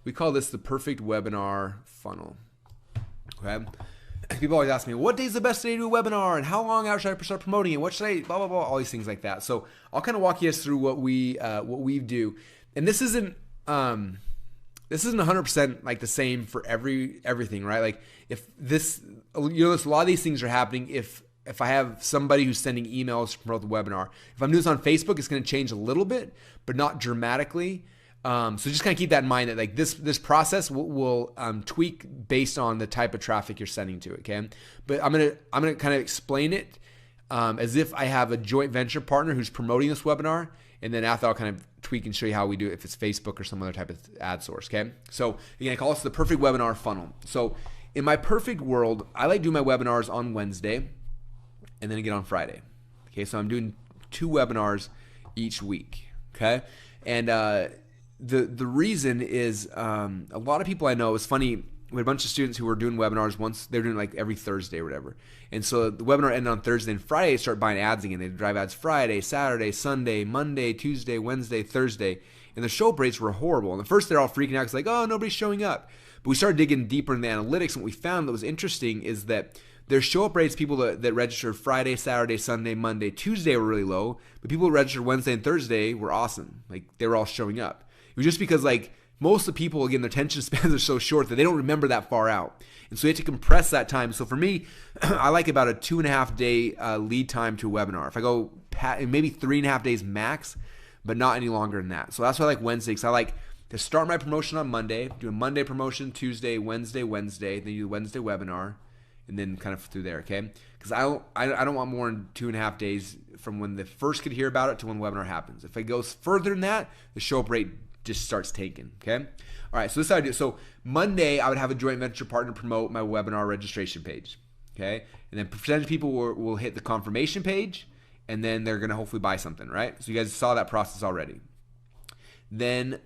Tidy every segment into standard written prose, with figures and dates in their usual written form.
We call this the perfect webinar funnel. Okay. People always ask me, what day is the best day to do a webinar, and how long should I start promoting it? What should I, blah, blah, blah, all these things like that. So I'll kind of walk you guys through what we do. And this isn't 100% like the same for everything, right? Like if this, a lot of these things are happening if I have somebody who's sending emails to promote the webinar. If I'm doing this on Facebook, it's going to change a little bit, but not dramatically. So just kind of keep that in mind that like this process will tweak based on the type of traffic you're sending to it. Okay, but I'm gonna kind of explain it as if I have a joint venture partner who's promoting this webinar, and then after I'll kind of tweak and show you how we do it if it's Facebook or some other type of ad source. Okay, so again, I call this the perfect webinar funnel. So in my perfect world, I like doing my webinars on Wednesday, and then again on Friday. Okay, so I'm doing 2 webinars each week. Okay, and the reason is a lot of people I know, it's funny, we had a bunch of students who were doing webinars once, they were doing like every Thursday or whatever. And so the webinar ended on Thursday, and Friday they start buying ads again. They drive ads Friday, Saturday, Sunday, Monday, Tuesday, Wednesday, Thursday. And the show up rates were horrible. And at first they're all freaking out because like, oh, nobody's showing up. But we started digging deeper into the analytics, and what we found that was interesting is that their show up rates, people that registered Friday, Saturday, Sunday, Monday, Tuesday were really low, but people who registered Wednesday and Thursday were awesome. Like they were all showing up. It was just because like most of the people, again, their attention spans are so short that they don't remember that far out. And so you have to compress that time. So for me, I like about a 2.5 day lead time to a webinar. If I go maybe 3.5 days max, but not any longer than that. So that's why I like Wednesday, because I like to start my promotion on Monday, do a Monday promotion, Tuesday, Wednesday, then you do the Wednesday webinar, and then kind of through there, okay? Because I don't want more than 2.5 days from when the first could hear about it to when the webinar happens. If it goes further than that, the show up rate just starts taking, okay? All right, so this is how I do. So Monday, I would have a joint venture partner promote my webinar registration page, okay? And then percentage of people will hit the confirmation page, and then they're gonna hopefully buy something, right? So you guys saw that process already. Then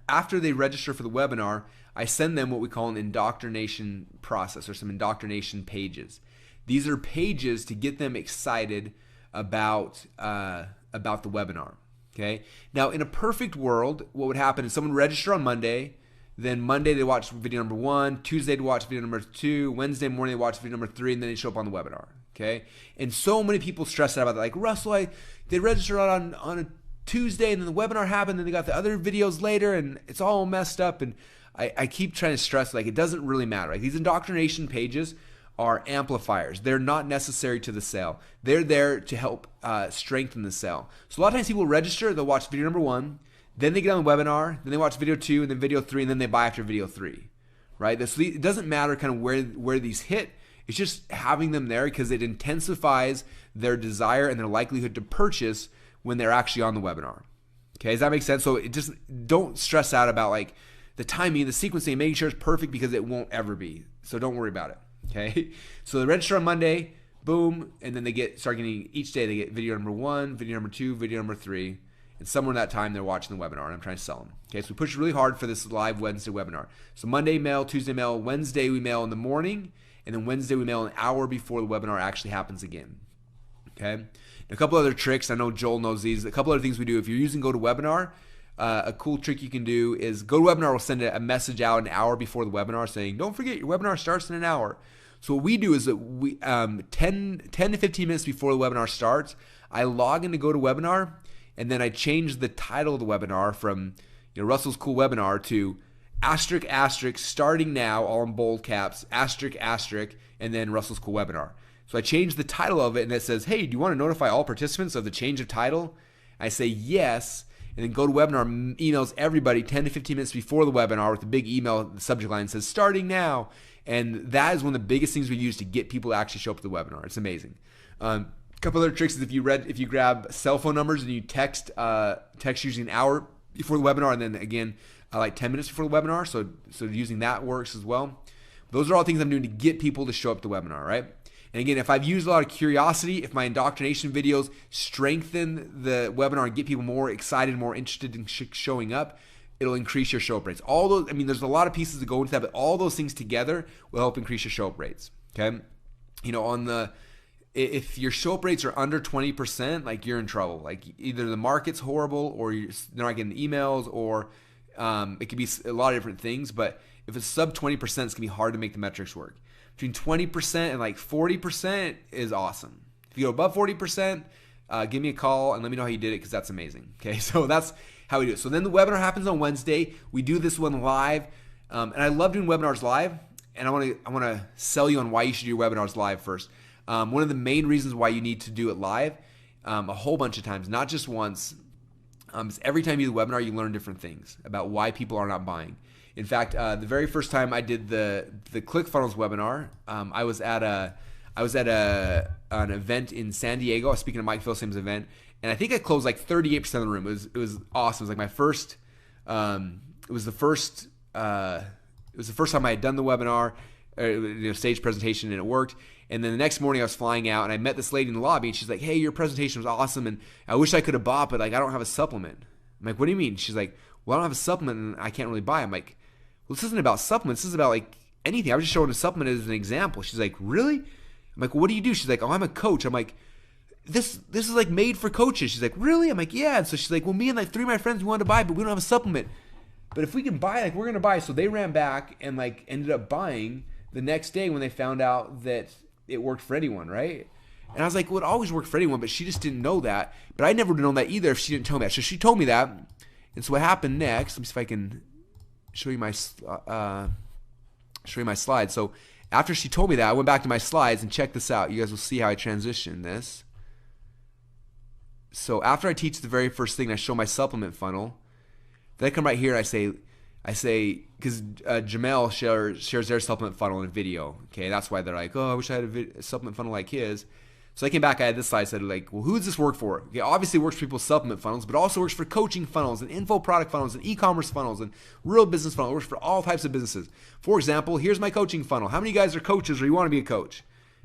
after they register for the webinar, I send them what we call an indoctrination process, or some indoctrination pages. These are pages to get them excited about the webinar. Okay. Now, in a perfect world, what would happen is someone would register on Monday, then Monday they watch video number 1, Tuesday they watch video number 2, Wednesday morning they watch video number 3, and then they show up on the webinar. Okay. And so many people stress out about that. Like, Russell, they registered on a Tuesday, and then the webinar happened, and they got the other videos later, and it's all messed up. And I keep trying to stress, like, it doesn't really matter. Like, these indoctrination pages are amplifiers. They're not necessary to the sale. They're there to help strengthen the sale. So a lot of times people register, they'll watch video number 1, then they get on the webinar, then they watch video 2, and then video 3, and then they buy after video 3, right? It doesn't matter kind of where these hit. It's just having them there because it intensifies their desire and their likelihood to purchase when they're actually on the webinar. Okay, does that make sense? So it just, don't stress out about like the timing, the sequencing, making sure it's perfect, because it won't ever be. So don't worry about it. Okay, so they register on Monday, boom, and then they start getting, each day they get video number 1, video number 2, video number 3, and somewhere in that time they're watching the webinar, and I'm trying to sell them. Okay, so we push really hard for this live Wednesday webinar. So Monday mail, Tuesday mail, Wednesday we mail in the morning, and then Wednesday we mail an hour before the webinar actually happens again. Okay, a couple other tricks, I know Joel knows these, a couple other things we do. If you're using GoToWebinar, a cool trick you can do is GoToWebinar will send a message out an hour before the webinar saying, don't forget your webinar starts in an hour. So what we do is that we 10 to 15 minutes before the webinar starts, I log into GoToWebinar, and then I change the title of the webinar from Russell's Cool Webinar to *** starting now, all in bold caps, ***, and then Russell's Cool Webinar. So I change the title of it, and it says, hey, do you want to notify all participants of the change of title? I say yes, and then GoToWebinar emails everybody 10 to 15 minutes before the webinar with a big email, the subject line says starting now. And that is one of the biggest things we use to get people to actually show up to the webinar. It's amazing. A couple other tricks is if you grab cell phone numbers and you text usually an hour before the webinar, and then again like 10 minutes before the webinar. So using that works as well. Those are all things I'm doing to get people to show up to the webinar, right? And again, if I've used a lot of curiosity, if my indoctrination videos strengthen the webinar and get people more excited, more interested in showing up, it'll increase your show up rates. All those, I mean, there's a lot of pieces that go into that, but all those things together will help increase your show up rates. Okay, if your show up rates are under 20%, like, you're in trouble. Like, either the market's horrible, or they're not getting emails, or It could be a lot of different things, but if it's sub 20%, it's going to be hard to make the metrics work. Between 20% and like 40% is awesome. If you go above 40%, give me a call and let me know how you did it, because that's amazing. Okay, so that's how we do it. So then the webinar happens on Wednesday. We do this one live, and I love doing webinars live. And I want to sell you on why you should do webinars live first. One of the main reasons why you need to do it live, a whole bunch of times, not just once, is every time you do the webinar, you learn different things about why people are not buying. In fact, the very first time I did the Clickfunnels webinar, I was at an event in San Diego. I was speaking at Mike Philsim's event, and I think I closed like 38% of the room. It was awesome. It was like my first. It was the first time I had done the webinar, stage presentation, and it worked. And then the next morning I was flying out, and I met this lady in the lobby, and she's like, "Hey, your presentation was awesome, and I wish I could have bought, but like I don't have a supplement." I'm like, "What do you mean?" She's like, "Well, I don't have a supplement, and I can't really buy." I'm like, "Well, this isn't about supplements. This is about like anything. I was just showing a supplement as an example." She's like, "Really?" I'm like, "Well, what do you do?" She's like, "Oh, I'm a coach." I'm like, This is like made for coaches." She's like, "Really?" I'm like, "Yeah." And so she's like, "Well, me and like 3 of my friends, we wanted to buy, but we don't have a supplement. But if we can buy, like, we're going to buy." So they ran back and like ended up buying the next day when they found out that it worked for anyone, right? And I was like, well, it always worked for anyone, but she just didn't know that. But I never would have known that either if she didn't tell me that. So she told me that. And so what happened next, let me see if I can show you my slides. So after she told me that, I went back to my slides and check this out. You guys will see how I transition this. So after I teach the very first thing, I show my supplement funnel. Then I come right here and I say, because Jamel shares their supplement funnel in a video. Okay, that's why they're like, "Oh, I wish I had a supplement funnel like his." So I came back, I had this slide, said like, well, who does this work for? Okay, obviously it works for people's supplement funnels, but also works for coaching funnels and info product funnels and e-commerce funnels and real business funnels. It works for all types of businesses. For example, here's my coaching funnel. How many guys are coaches or you want to be a coach?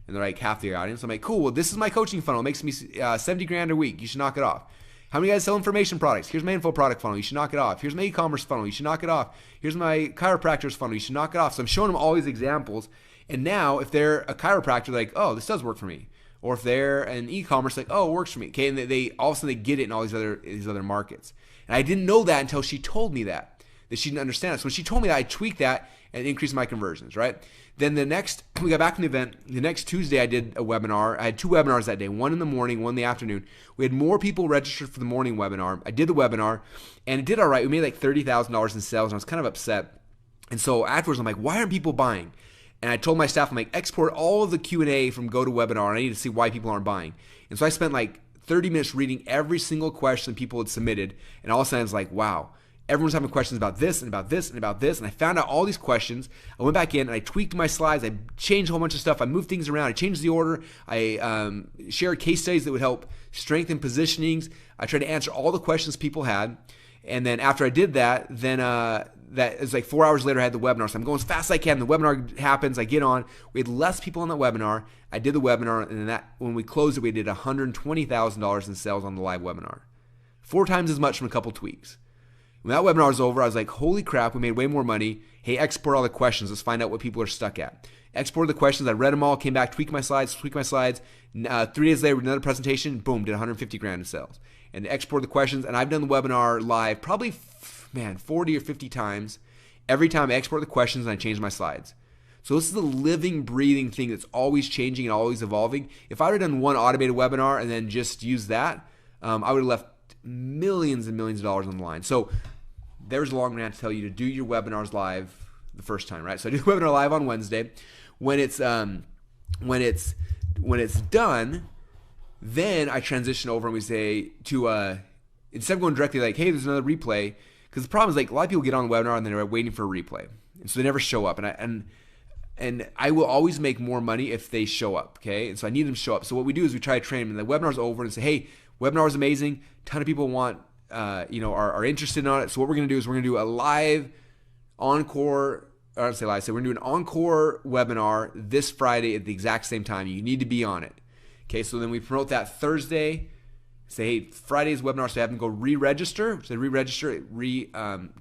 And they're like half the audience. I'm like, cool, well, this is my coaching funnel. It makes me 70 grand a week. You should knock it off. How many guys sell information products? Here's my info product funnel. You should knock it off. Here's my e-commerce funnel. You should knock it off. Here's my chiropractor's funnel. You should knock it off. So I'm showing them all these examples. And now if they're a chiropractor, they're like, oh, this does work for me. Or if they're an e-commerce, like, oh, it works for me. Okay, and they all of a sudden they get it in all these other markets. And I didn't know that until she told me that she didn't understand it. So when she told me that, I tweaked that and increased my conversions, right? Then we got back from the event. The next Tuesday, I did a webinar. I had 2 webinars that day, one in the morning, one in the afternoon. We had more people registered for the morning webinar. I did the webinar, and it did all right. We made like $30,000 in sales, and I was kind of upset. And so afterwards, I'm like, why aren't people buying? And I told my staff, I'm like, export all of the Q&A from GoToWebinar, and I need to see why people aren't buying. And so I spent like 30 minutes reading every single question people had submitted, and all of a sudden I was like, wow. Everyone's having questions about this and about this and about this, and I found out all these questions. I went back in and I tweaked my slides. I changed a whole bunch of stuff. I moved things around. I changed the order. I shared case studies that would help strengthen positionings. I tried to answer all the questions people had. And then after I did that, then that is like 4 hours later, I had the webinar. So I'm going as fast as I can. The webinar happens. I get on. We had less people on the webinar. I did the webinar, and then when we closed it, we did $120,000 in sales on the live webinar. 4 times as much from a couple tweaks. When that webinar was over, I was like, holy crap, we made way more money. Hey, export all the questions. Let's find out what people are stuck at. Exported the questions. I read them all, came back, tweaked my slides. 3 days later, another presentation, boom, did 150 grand in sales. And export the questions. And I've done the webinar live probably, 40 or 50 times. Every time I export the questions and I change my slides. So this is the living, breathing thing that's always changing and always evolving. If I would have done one automated webinar and then just used that, I would have left millions and millions of dollars on the line. So there's a long rant to tell you to do your webinars live the first time, right? So I do the webinar live on Wednesday. When it's done, then I transition over and we say to instead of going directly like, hey, there's another replay, because the problem is like a lot of people get on the webinar and they're waiting for a replay, and so they never show up. And I will always make more money if they show up, okay? And so I need them to show up. So what we do is we try to train them. And the webinar's over and say, hey, webinar was amazing. A ton of people are interested in it. So what we're going to do is we're going to do a live encore. I don't say live. So we're going to do an encore webinar this Friday at the exact same time. You need to be on it. Okay, so then we promote that Thursday. Say, hey, Friday's webinar, so have them go re-register. So re-register,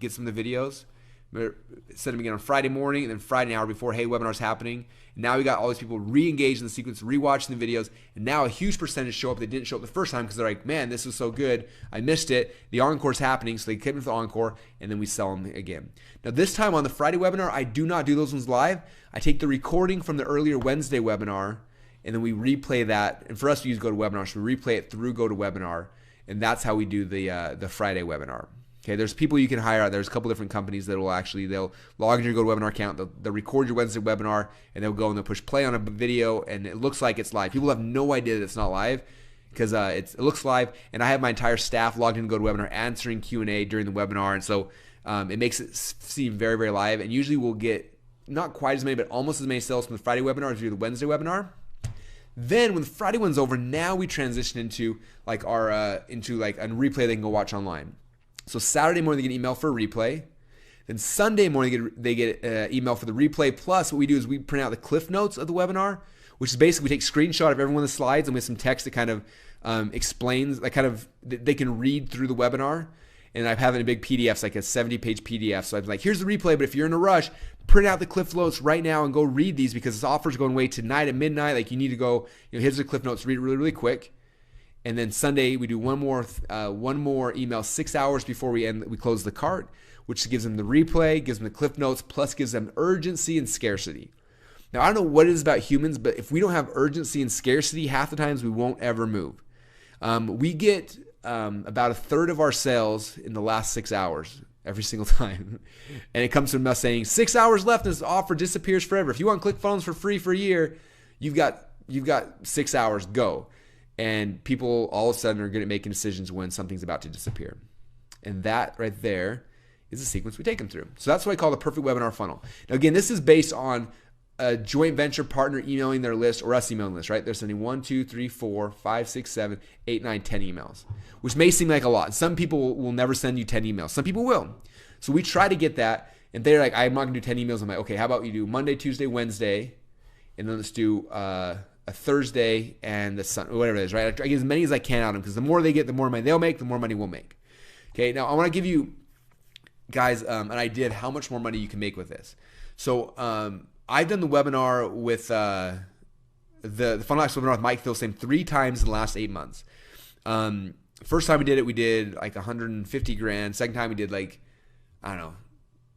get some of the videos. send them again on Friday morning, and then Friday an hour before, hey, webinar's happening. And now we got all these people re-engaged in the sequence, rewatching the videos, and now a huge percentage show up. They didn't show up the first time because they're like, man, this was so good, I missed it. The encore's happening, so they came into the encore, and then we sell them again. Now this time on the Friday webinar, I do not do those ones live. I take the recording from the earlier Wednesday webinar, and then we replay that. And for us, we use GoToWebinar, so we replay it through GoToWebinar, and that's how we do the Friday webinar. Okay, there's people you can hire out. There's a couple different companies that will actually, they'll log into your GoToWebinar account, they'll record your Wednesday webinar, and they'll go and they'll push play on a video, and it looks like it's live. People have no idea that it's not live because it looks live, and I have my entire staff logged in to GoToWebinar answering Q&A during the webinar, and so it makes it seem very, very live, and usually we'll get not quite as many, but almost as many sales from the Friday webinar as we do the Wednesday webinar. Then when the Friday one's over, now we transition into like our a replay they can go watch online. So Saturday morning they get an email for a replay. Then Sunday morning they get an email for the replay. Plus what we do is we print out the cliff notes of the webinar, which is basically we take a screenshot of every one of the slides and with some text that kind of explains, like kind of they can read through the webinar. And I have it in big PDFs, like a 70-page PDF. So I'm like, here's the replay, but if you're in a rush, print out the cliff notes right now and go read these because this offer's going away tonight at midnight. Like you need to go, here's the cliff notes, read it really, really quick. And then Sunday we do one more email 6 hours before we close the cart, which gives them the replay, gives them the cliff notes, plus gives them urgency and scarcity. Now I don't know what it is about humans, but if we don't have urgency and scarcity, half the times we won't ever move. We get about a third of our sales in the last 6 hours every single time, and it comes from us saying 6 hours left and this offer disappears forever. If you want Clickfunnels for free for a year, you've got 6 hours, go. And people all of a sudden are good at making decisions when something's about to disappear. And that right there is the sequence we take them through. So that's what I call the perfect webinar funnel. Now again, this is based on a joint venture partner emailing their list or us emailing the list, right? They're sending 1, 2, 3, 4, 5, 6, 7, 8, 9, 10 emails, which may seem like a lot. Some people will never send you 10 emails. Some people will. So we try to get that. And they're like, I'm not going to do 10 emails. I'm like, okay, how about you do Monday, Tuesday, Wednesday, and then let's do a Thursday and the Sunday, whatever it is, right? I get as many as I can out of them because the more they get, the more money they'll make, the more money we'll make. Okay, now I want to give you guys an idea of how much more money you can make with this. So I've done the webinar with the Funnel Flix webinar with Mike Philsame 3 times in the last 8 months. First time we did like 150 grand. Second time we did like, I don't know,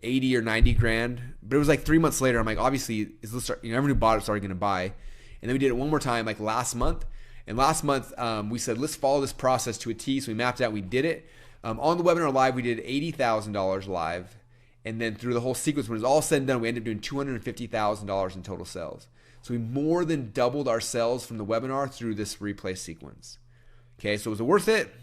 80 or 90 grand. But it was like 3 months later. I'm like, obviously, everyone who bought it started going to buy. And then we did it one more time like last month. And last month we said, let's follow this process to a T. So we mapped it out. We did it. On the webinar live, we did $80,000 live. And then through the whole sequence, when it was all said and done, we ended up doing $250,000 in total sales. So we more than doubled our sales from the webinar through this replay sequence. Okay, so was it worth it?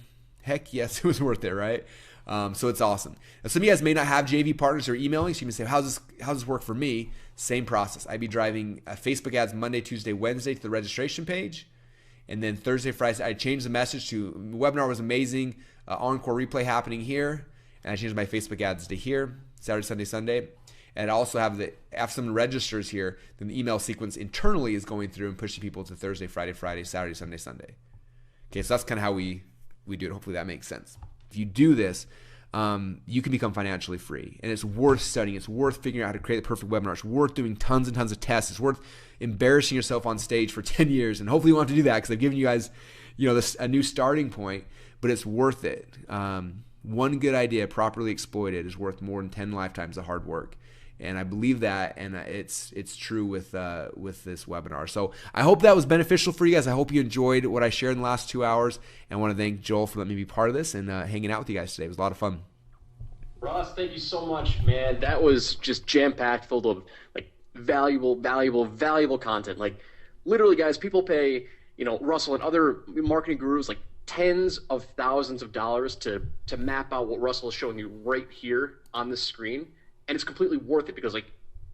Heck yes, it was worth it, right? So it's awesome. Now, some of you guys may not have JV partners or emailing, so you may say, how's this work for me? Same process. I'd be driving Facebook ads Monday, Tuesday, Wednesday to the registration page. And then Thursday, Friday, I changed the message to webinar was amazing, encore replay happening here. And I changed my Facebook ads to here, Saturday, Sunday, Sunday. And I also have someone registers here, then the email sequence internally is going through and pushing people to Thursday, Friday, Saturday, Sunday, Sunday. Okay, so that's kind of how we do it. Hopefully that makes sense. If you do this, you can become financially free. And it's worth studying. It's worth figuring out how to create the perfect webinar. It's worth doing tons and tons of tests. It's worth embarrassing yourself on stage for 10 years. And hopefully you won't have to do that because I've given you guys a new starting point, but it's worth it. One good idea properly exploited is worth more than 10 lifetimes of hard work. And I believe that, and it's true with this webinar. So I hope that was beneficial for you guys. I hope you enjoyed what I shared in the last 2 hours. And I want to thank Joel for letting me be part of this and hanging out with you guys today. It was a lot of fun. Ross, thank you so much, man. That was just jam-packed, full of like valuable content. Like literally, guys, people pay Russell and other marketing gurus like tens of thousands of dollars to map out what Russell is showing you right here on the screen. And it's completely worth it because, like,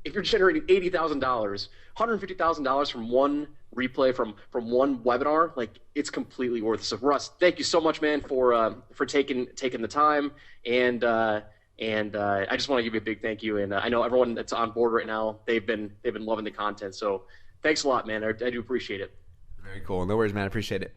if you're generating $80,000, $150,000 from one replay from one webinar, like, it's completely worth it. So, Russ, thank you so much, man, for taking the time. And I just want to give you a big thank you. And I know everyone that's on board right now, they've been loving the content. So, thanks a lot, man. I do appreciate it. Very cool. No worries, man. I appreciate it.